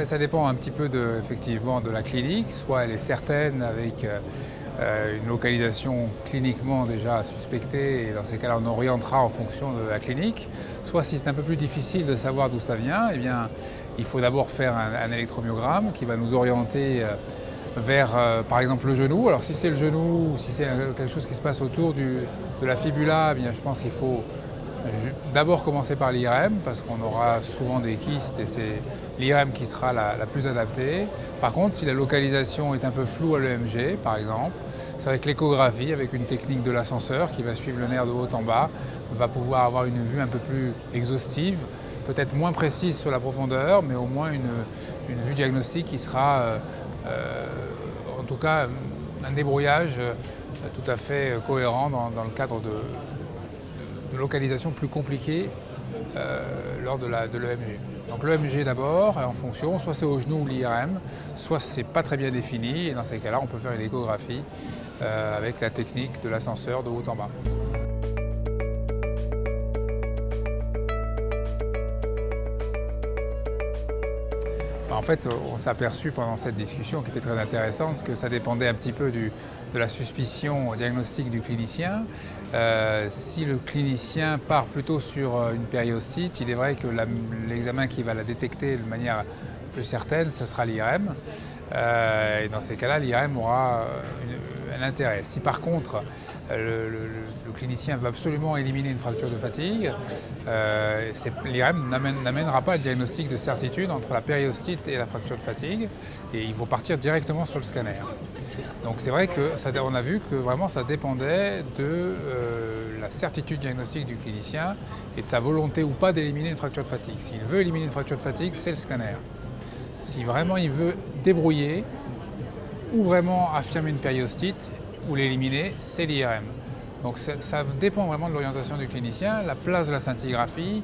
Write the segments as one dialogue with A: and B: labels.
A: Ça dépend un petit peu effectivement de la clinique. Soit elle est certaine avec une localisation cliniquement déjà suspectée, et dans ces cas-là on orientera en fonction de la clinique. Soit si c'est un peu plus difficile de savoir d'où ça vient, eh bien, il faut d'abord faire un électromyogramme qui va nous orienter vers par exemple le genou. Alors si c'est le genou ou si c'est quelque chose qui se passe autour de la fibula, eh bien, je pense qu'il faut d'abord commencer par l'IRM parce qu'on aura souvent des kystes et c'est l'IRM qui sera la plus adaptée. Par contre, si la localisation est un peu floue à l'EMG, par exemple, c'est avec l'échographie, avec une technique de l'ascenseur qui va suivre le nerf de haut en bas, on va pouvoir avoir une vue un peu plus exhaustive, peut-être moins précise sur la profondeur, mais au moins une vue diagnostique qui sera, en tout cas, un débrouillage tout à fait cohérent dans le cadre de localisation plus compliquée lors de l'EMG. Donc l'EMG d'abord, en fonction, soit c'est au genou ou l'IRM, soit c'est pas très bien défini, et dans ces cas-là, on peut faire une échographie avec la technique de l'ascenseur de haut en bas. En fait, on s'est aperçu pendant cette discussion qui était très intéressante que ça dépendait un petit peu de la suspicion diagnostique du clinicien. Si le clinicien part plutôt sur une périostite, il est vrai que l'examen qui va la détecter de manière plus certaine, ce sera l'IRM. Et dans ces cas-là, l'IRM aura un intérêt. Si par contre, le clinicien veut absolument éliminer une fracture de fatigue, l'IRM n'amènera pas le diagnostic de certitude entre la périostite et la fracture de fatigue, et il faut partir directement sur le scanner. Donc c'est vrai qu'on a vu que vraiment ça dépendait de la certitude diagnostique du clinicien et de sa volonté ou pas d'éliminer une fracture de fatigue. S'il veut éliminer une fracture de fatigue, c'est le scanner. Si vraiment il veut débrouiller ou vraiment affirmer une périostite, ou l'éliminer, c'est l'IRM. Donc ça dépend vraiment de l'orientation du clinicien, la place de la scintigraphie.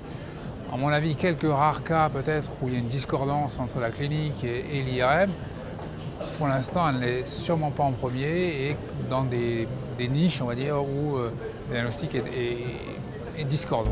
A: À mon avis, quelques rares cas peut-être où il y a une discordance entre la clinique et l'IRM. Pour l'instant, elle n'est sûrement pas en premier et dans des niches, on va dire, où le diagnostic est discordant.